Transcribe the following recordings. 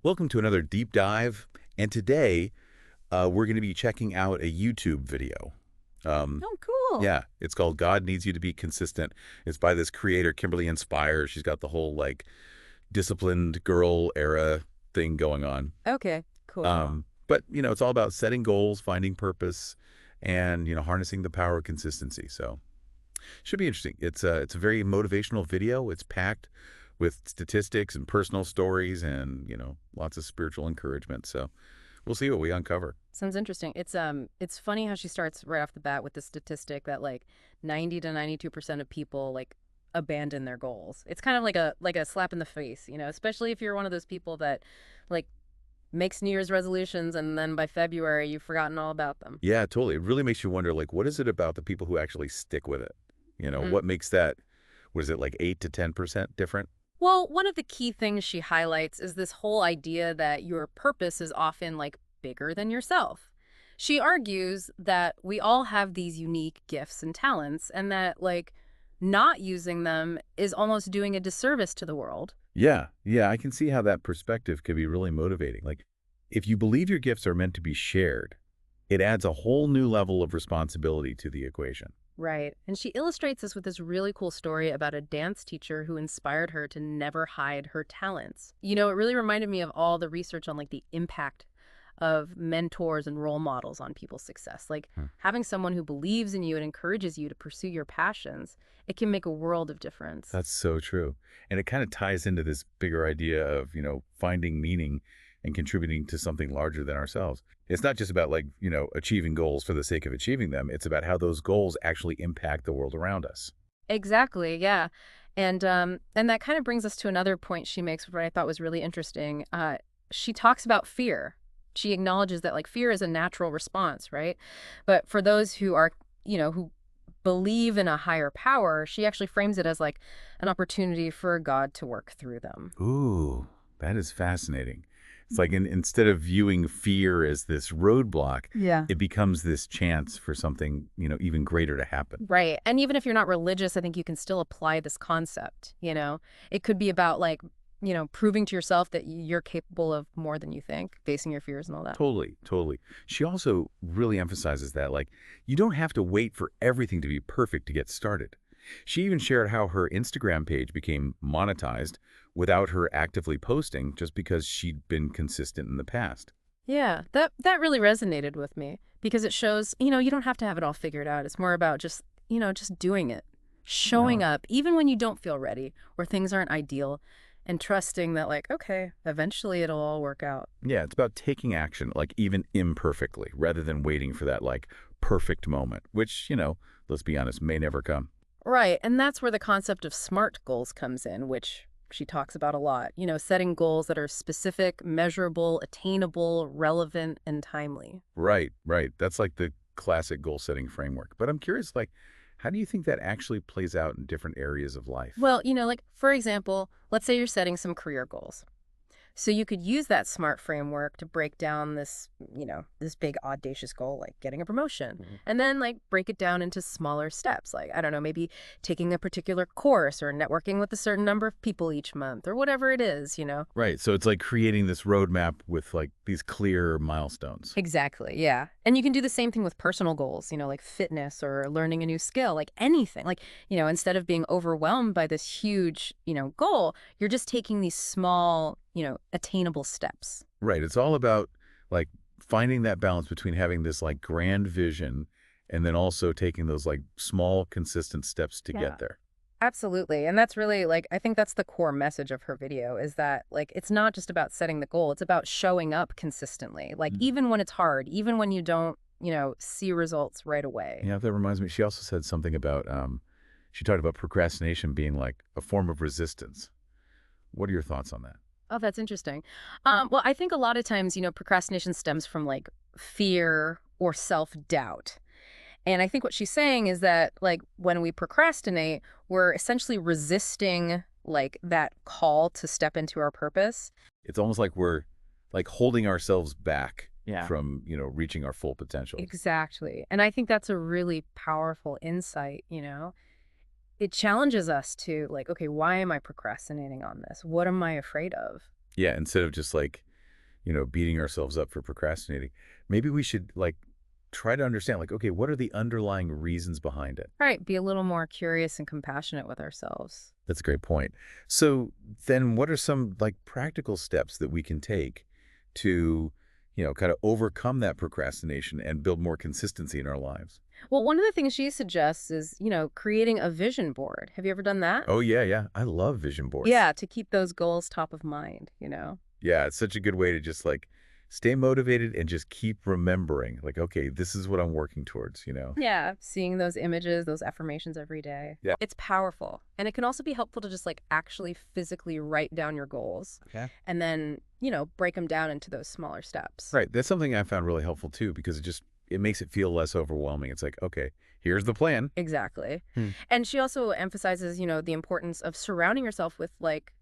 Welcome to another deep dive, and today we're going to be checking out a YouTube video. Um, Oh, cool. yeah, it's called God Needs You to Be Consistent. It's by this creator, Kimberly Inspires. She's got the whole like disciplined girl era thing going on. Okay, cool. But it's all about setting goals, finding purpose, and harnessing the power of consistency. So should be interesting. It's a very motivational video. It's packed with statistics and personal stories and, lots of spiritual encouragement. So we'll see what we uncover. Sounds interesting. It's funny how she starts right off the bat with the statistic that like 90 to 92% of people like abandon their goals. It's kind of like a slap in the face, especially if you're one of those people that like makes New Year's resolutions and then by February you've forgotten all about them. Yeah, totally. It really makes you wonder, like, what is it about the people who actually stick with it? Hmm. What makes that, what is it, like 8 to 10% different? Well, one of the key things she highlights is this whole idea that your purpose is often like bigger than yourself. She argues that we all have these unique gifts and talents and that like not using them is almost doing a disservice to the world. Yeah, I can see how that perspective could be really motivating. Like, if you believe your gifts are meant to be shared, it adds a whole new level of responsibility to the equation. Right. And she illustrates this with this really cool story about a dance teacher who inspired her to never hide her talents. It really reminded me of all the research on like the impact of mentors and role models on people's success. Like Hmm. having someone who believes in you and encourages you to pursue your passions, it can make a world of difference. That's so true. And it kind of ties into this bigger idea of, finding meaning and contributing to something larger than ourselves. It's not just about like, achieving goals for the sake of achieving them. It's about how those goals actually impact the world around us. Exactly, yeah. And that kind of brings us to another point she makes, what I thought was really interesting. She talks about fear. She acknowledges that like fear is a natural response, right? But for those who are, who believe in a higher power, she actually frames it as like an opportunity for God to work through them. Ooh, that is fascinating. It's like instead of viewing fear as this roadblock, Yeah. it becomes this chance for something, even greater to happen. Right. And even if you're not religious, I think you can still apply this concept. It could be about like, proving to yourself that you're capable of more than you think, facing your fears and all that. Totally, totally. She also really emphasizes that, like, you don't have to wait for everything to be perfect to get started. She even shared how her Instagram page became monetized without her actively posting just because she'd been consistent in the past. Yeah, that really resonated with me because it shows, you don't have to have it all figured out. It's more about just doing it. Showing No. up even when you don't feel ready or things aren't ideal and trusting that like, okay, eventually it'll all work out. Yeah, it's about taking action, like even imperfectly, rather than waiting for that like perfect moment, which, let's be honest, may never come. Right, and that's where the concept of SMART goals comes in, which she talks about a lot. Setting goals that are specific, measurable, attainable, relevant, and timely. Right, right. That's like the classic goal setting framework. But I'm curious, like, how do you think that actually plays out in different areas of life? Well, like for example, let's say you're setting some career goals. So you could use that SMART framework to break down this big audacious goal, like getting a promotion, Mhm. and then like break it down into smaller steps, like, I don't know, maybe taking a particular course or networking with a certain number of people each month or whatever it is. Right. So it's like creating this roadmap with like these clear milestones. Exactly, yeah. And you can do the same thing with personal goals, like fitness or learning a new skill, like anything. Like, instead of being overwhelmed by this huge, goal, you're just taking these small, attainable steps. Right. It's all about like finding that balance between having this like grand vision and then also taking those like small, consistent steps to Yeah. get there. Absolutely. And that's really like, I think that's the core message of her video is that like, it's not just about setting the goal, it's about showing up consistently. Like, Mm. even when it's hard, even when you don't, see results right away. Yeah, that reminds me. She also said something about, she talked about procrastination being like a form of resistance. What are your thoughts on that? Oh, that's interesting. Well, I think a lot of times, procrastination stems from like fear or self-doubt. And I think what she's saying is that like when we procrastinate, we're essentially resisting like that call to step into our purpose. It's almost like we're like holding ourselves back Yeah. from, reaching our full potential. Exactly. And I think that's a really powerful insight. It challenges us to like, okay, why am I procrastinating on this? What am I afraid of? Yeah, instead of just like beating ourselves up for procrastinating. Maybe we should like try to understand like, okay, what are the underlying reasons behind it? Right. Be a little more curious and compassionate with ourselves. That's a great point. So then what are some like practical steps that we can take to, kind of overcome that procrastination and build more consistency in our lives? Well, one of the things she suggests is, creating a vision board. Have you ever done that? Oh, yeah, yeah. I love vision boards. Yeah, to keep those goals top of mind. Yeah, it's such a good way to just like stay motivated and just keep remembering like, okay, this is what I'm working towards. Yeah, seeing those images, those affirmations every day. Yeah. It's powerful. And it can also be helpful to just like actually physically write down your goals Okay. and then, break them down into those smaller steps. Right. That's something I found really helpful too, because it makes it feel less overwhelming. It's like, okay, here's the plan. Exactly. Hmm. And she also emphasizes, the importance of surrounding yourself with like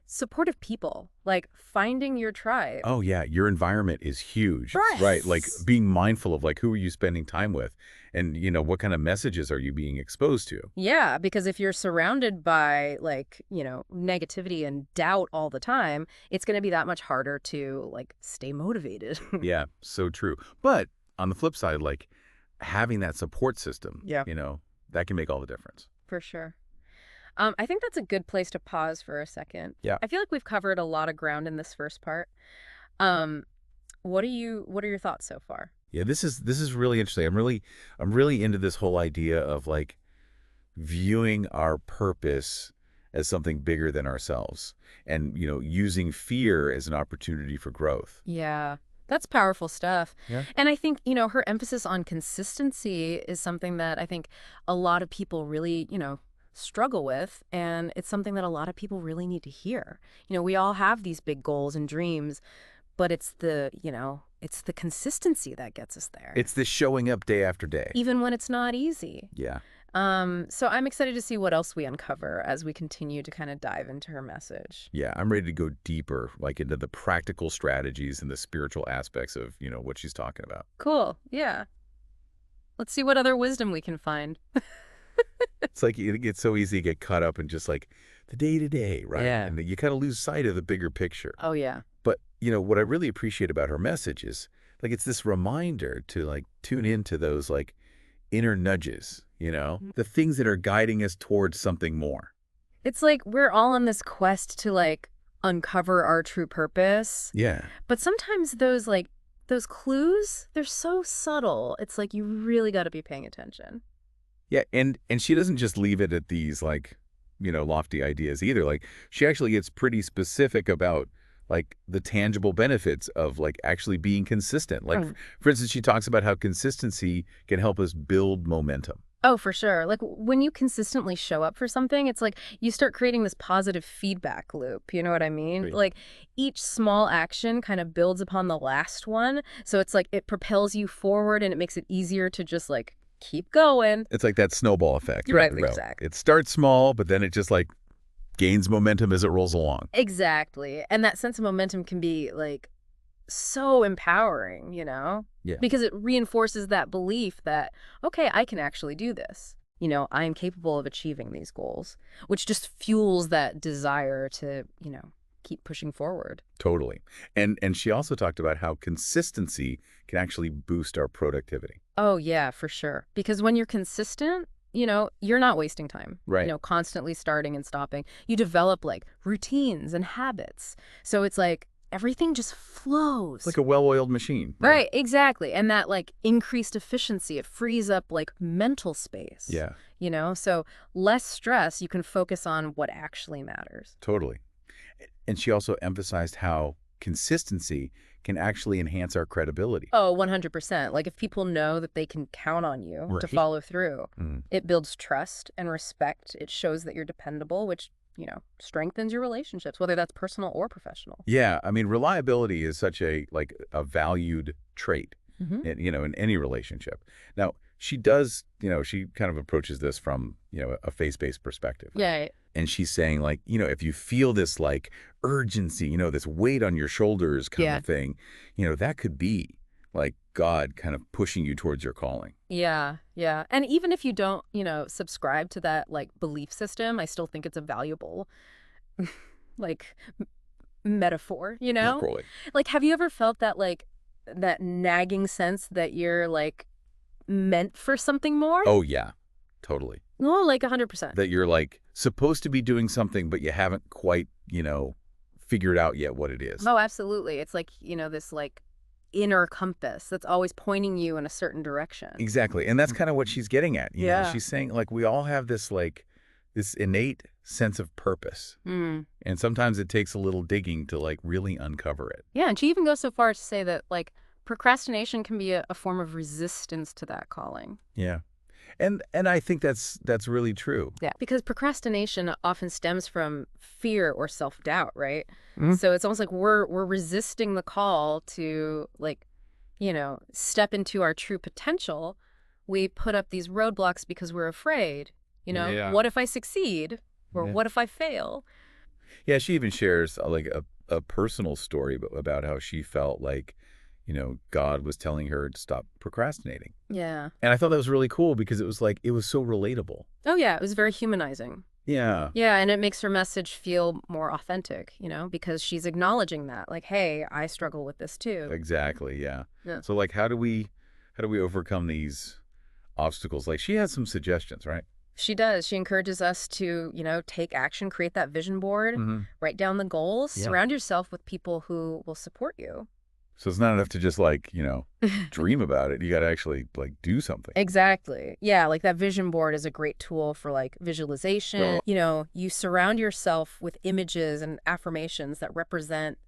supportive people, like finding your tribe. Oh yeah, your environment is huge. Right. Right. Like being mindful of like who are you spending time with and what kind of messages are you being exposed to? Yeah, because if you're surrounded by like, negativity and doubt all the time, it's going to be that much harder to like stay motivated. Yeah, so true. But on the flip side, like having that support system, Yeah. that can make all the difference. For sure. I think that's a good place to pause for a second. Yeah. I feel like we've covered a lot of ground in this first part. Um, what are your thoughts so far? Yeah, this is really interesting. I'm really into this whole idea of like viewing our purpose as something bigger than ourselves and using fear as an opportunity for growth. Yeah, that's powerful stuff. Yeah. And I think, her emphasis on consistency is something that I think a lot of people really, struggle with. And it's something that a lot of people really need to hear. We all have these big goals and dreams, but it's the consistency that gets us there, It's this showing up day after day. even when it's not easy. Yeah. So I'm excited to see what else we uncover as we continue to kind of dive into her message. Yeah, I'm ready to go deeper, like into the practical strategies and the spiritual aspects of, what she's talking about. Cool. Yeah. Let's see what other wisdom we can find. It's like it gets so easy to get caught up in just like the day to day, right? Yeah. And you kind of lose sight of the bigger picture. Oh, yeah. But, what I really appreciate about her message is like it's this reminder to like tune into those like inner nudges, the things that are guiding us towards something more. It's like we're all on this quest to like uncover our true purpose. Yeah. But sometimes those clues, they're so subtle. It's like you really got to be paying attention. Yeah, and she doesn't just leave it at these like, lofty ideas either. Like she actually gets pretty specific about like the tangible benefits of like actually being consistent. Like Right. for instance, she talks about how consistency can help us build momentum. Oh, for sure. Like when you consistently show up for something, it's like you start creating this positive feedback loop. You know what I mean? Right. Like each small action kind of builds upon the last one. So it's like it propels you forward and it makes it easier to just like keep going. It's like that snowball effect. Right, Well, exactly. it starts small, but then it just like gains momentum as it rolls along. Exactly. And that sense of momentum can be like so empowering, Yeah. because it reinforces that belief that, okay, I can actually do this. I am capable of achieving these goals, which just fuels that desire to, keep pushing forward. Totally. And she also talked about how consistency can actually boost our productivity. Oh, yeah, for sure. Because when you're consistent, you're not wasting time. Right. Constantly starting and stopping. You develop like routines and habits. So it's like everything just flows. It's like a well-oiled machine. Right, exactly. And that like increased efficiency, it frees up like mental space. Yeah, So less stress, you can focus on what actually matters. totally. And she also emphasized how consistency can actually enhance our credibility. Oh, 100%. Like if people know that they can count on you to Right. follow through, Mm. it builds trust and respect. It shows that you're dependable, which, strengthens your relationships, whether that's personal or professional. Yeah, I mean, reliability is such a like a valued trait Mm-hmm. in any relationship. Now, she does, she kind of approaches this from, a faith-based perspective. Yeah. And she's saying like, if you feel this like urgency, this weight on your shoulders kind Yeah. of thing, that could be like God kind of pushing you towards your calling. Yeah. Yeah. And even if you don't, subscribe to that like belief system, I still think it's a valuable like metaphor, you know? Literally. Like, have you ever felt that, like, that nagging sense that you're, like, meant for something more? Oh, yeah, totally. No, like 100%. That you're like supposed to be doing something, but you haven't quite, figured out yet what it is. Oh, absolutely. It's like, this, like, inner compass that's always pointing you in a certain direction. Exactly. And that's kind of what she's getting at. Yeah. She's saying like we all have this this innate sense of purpose. Mm. And sometimes it takes a little digging to like really uncover it. Yeah, and she even goes so far as to say that, like, procrastination can be a form of resistance to that calling. Yeah. And I think that's really true. Yeah, because procrastination often stems from fear or self-doubt, right? Mhm. So it's almost like we're resisting the call to, like, step into our true potential. We put up these roadblocks because we're afraid. Yeah. What if I succeed? Or Yeah. what if I fail? Yeah, she even shares like a personal story about how she felt like, God was telling her to stop procrastinating. Yeah. And I thought that was really cool because it was like, it was so relatable. Oh, yeah, it was very humanizing. Yeah. Yeah, and it makes her message feel more authentic, because she's acknowledging that, like, hey, I struggle with this too. Exactly. Yeah. Yeah. So like, how do we overcome these obstacles? Like she has some suggestions, right? She does. She encourages us to, take action, create that vision board, Mm-hmm. write down the goals, Yeah. surround yourself with people who will support you. So it's not enough to just like, dream about it. You got to actually like do something. Exactly. Yeah, like that vision board is a great tool for like visualization. You surround yourself with images and affirmations that represent,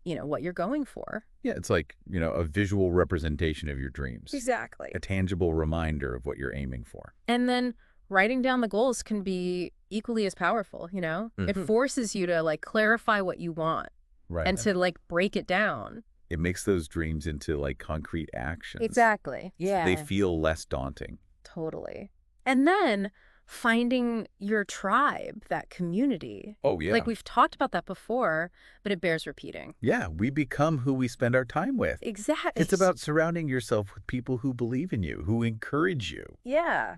what you're going for. Yeah. It's like, a visual representation of your dreams. Exactly. A tangible reminder of what you're aiming for. And then writing down the goals can be equally as powerful, It forces you to like clarify what you want Right. and to like break it down. It makes those dreams into like concrete actions. Exactly. So Yeah. they feel less daunting. Totally. And then finding your tribe, that community. Oh, yeah. Like we've talked about that before, but it bears repeating. Yeah. We become who we spend our time with. Exactly. It's about surrounding yourself with people who believe in you, who encourage you, Yeah.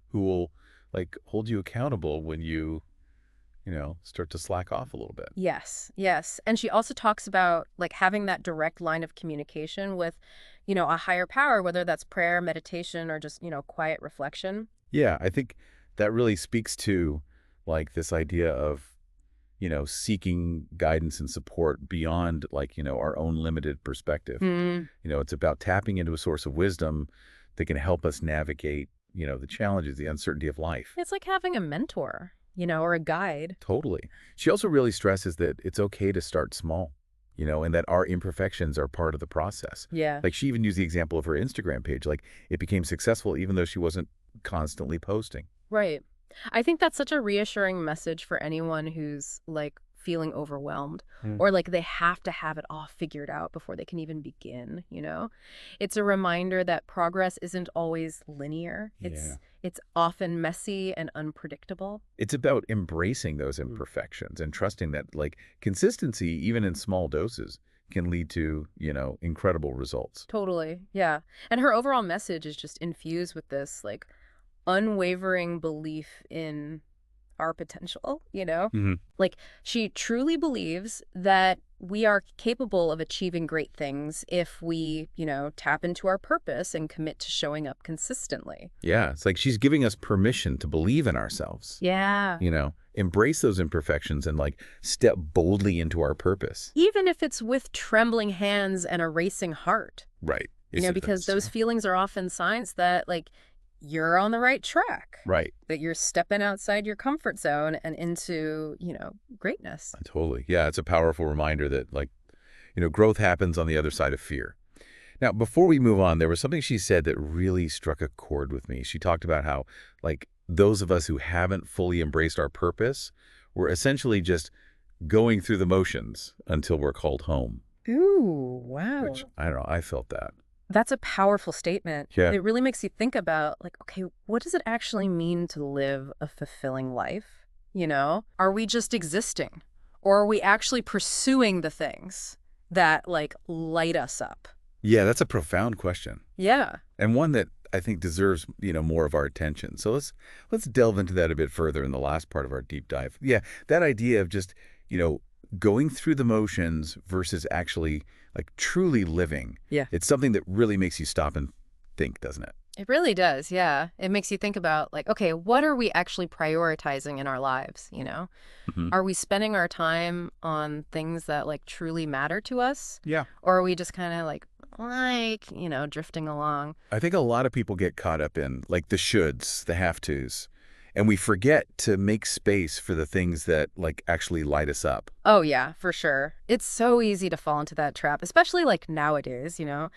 who will like hold you accountable when you, start to slack off a little bit. Yes. Yes. And she also talks about like having that direct line of communication with, a higher power, whether that's prayer, meditation, or just, quiet reflection. Yeah. I think that really speaks to like this idea of, seeking guidance and support beyond like, our own limited perspective. Mm. It's about tapping into a source of wisdom that can help us navigate, the challenges, the uncertainty of life. It's like having a mentor, or a guide. Totally. She also really stresses that it's okay to start small, and that our imperfections are part of the process. Yeah. Like she even used the example of her Instagram page. Like it became successful even though she wasn't constantly posting. Right. I think that's such a reassuring message for anyone who's like feeling overwhelmed or like they have to have it all figured out before they can even begin, It's a reminder that progress isn't always linear. It's often messy and unpredictable. It's about embracing those imperfections and trusting that like consistency, even in small doses, can lead to, incredible results. Totally. Yeah. And her overall message is just infused with this like unwavering belief in our potential, Mhm. Like she truly believes that we are capable of achieving great things if we, tap into our purpose and commit to showing up consistently. Yeah. It's like she's giving us permission to believe in ourselves. Yeah. Embrace those imperfections and like step boldly into our purpose. Even if it's with trembling hands and a racing heart, Right. because those feelings are often signs that like you're on the right track. Right. That you're stepping outside your comfort zone and into, greatness. Totally. Yeah. It's a powerful reminder that like, growth happens on the other side of fear. Now, before we move on, there was something she said that really struck a chord with me. She talked about how like those of us who haven't fully embraced our purpose, we're essentially just going through the motions until we're called home. Ooh, wow. Which, I don't know, I felt that. That's a powerful statement. Yeah. It really makes you think about, like, okay, what does it actually mean to live a fulfilling life? Are we just existing? Or are we actually pursuing the things that, like, light us up? Yeah, that's a profound question. Yeah. And one that I think deserves, more of our attention. So let's delve into that a bit further in the last part of our deep dive. Yeah, that idea of just, Going through the motions versus actually, like, truly living. Yeah. It's something that really makes you stop and think, doesn't it? It really does, yeah. It makes you think about, like, okay, what are we actually prioritizing in our lives, you know? Hmm. Are we spending our time on things that, like, truly matter to us? Yeah. Or are we just kind of, drifting along? I think a lot of people get caught up in, like, the shoulds, the have-tos, and we forget to make space for the things that, like, actually light us up. Oh, yeah, for sure. It's so easy to fall into that trap, especially, like, nowadays, you know?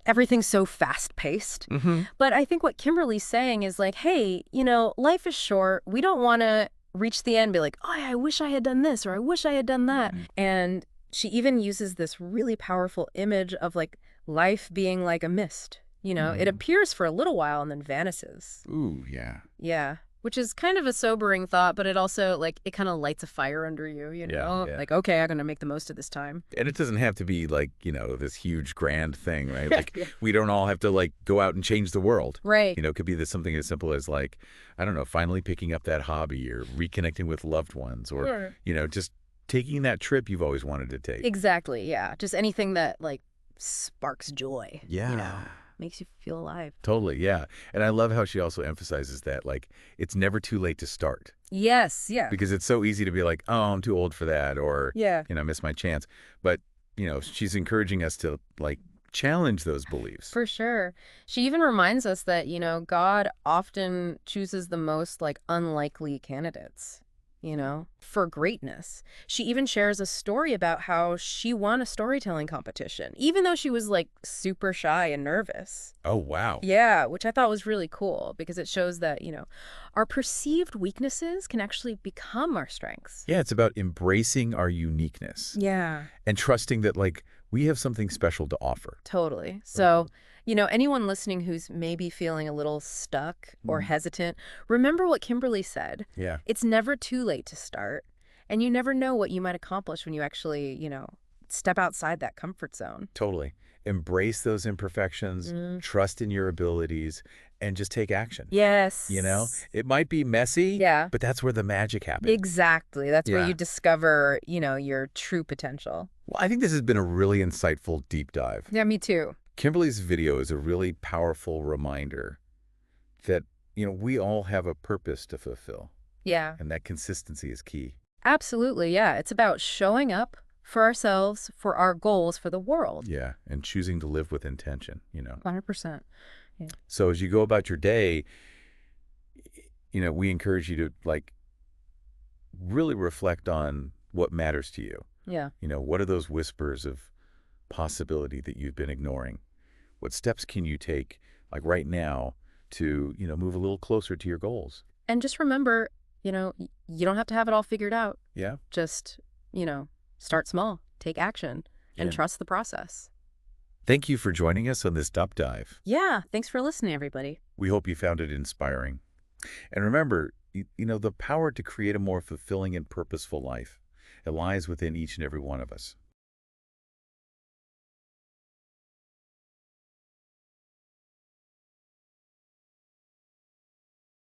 Everything's so fast-paced. Hmm. But I think what Kimberly's saying is like, hey, life is short. We don't want to reach the end and be like, oh, I wish I had done this or I wish I had done that. Mhm. And she even uses this really powerful image of like life being like a mist. It appears for a little while and then vanishes. Ooh, yeah. Yeah. Which is kind of a sobering thought, but it also like it kind of lights a fire under you, Yeah, yeah. Like, okay, I'm going to make the most of this time. And it doesn't have to be, like, this huge grand thing, right? Like, Yeah. we don't all have to, like, go out and change the world. Right. It could be something as simple as, like, I don't know, finally picking up that hobby or reconnecting with loved ones or, Sure. just taking that trip you've always wanted to take. Exactly, yeah. Just anything that, like, sparks joy, Yeah. makes you feel alive. Totally, yeah. And I love how she also emphasizes that, like, it's never too late to start. Yes, yeah. Because it's so easy to be like, oh, I'm too old for that, or, Yeah. I missed my chance. But, she's encouraging us to, like, challenge those beliefs. For sure. She even reminds us that, God often chooses the most, like, unlikely candidates, for greatness. She even shares a story about how she won a storytelling competition, even though she was, like, super shy and nervous. Oh, wow. Yeah, which I thought was really cool because it shows that, our perceived weaknesses can actually become our strengths. Yeah, it's about embracing our uniqueness Yeah, and trusting that, like, we have something special to offer. totally. So, anyone listening who's maybe feeling a little stuck or Mhm. hesitant, remember what Kimberly said. Yeah, It's never too late to start, and you never know what you might accomplish when you actually, step outside that comfort zone. totally. Embrace those imperfections, Mm. trust in your abilities, and just take action. Yes. It might be messy, Yeah. but that's where the magic happens. Exactly. That's where Yeah. you discover, your true potential. Well, I think this has been a really insightful deep dive. Yeah, me too. Kimberly's video is a really powerful reminder that, we all have a purpose to fulfill, Yeah. and that consistency is key. Absolutely, yeah. It's about showing up for ourselves, for our goals, for the world. Yeah, and choosing to live with intention. 100%. Yeah. So as you go about your day, we encourage you to, like, really reflect on what matters to you. Yeah. What are those whispers of possibility that you've been ignoring? What steps can you take, like right now, to, move a little closer to your goals? And just remember, you don't have to have it all figured out. Yeah. Just, start small, take action, and Yeah. trust the process. Thank you for joining us on this deep dive. Yeah. Thanks for listening, everybody. We hope you found it inspiring. And remember, the power to create a more fulfilling and purposeful life, it lies within each and every one of us.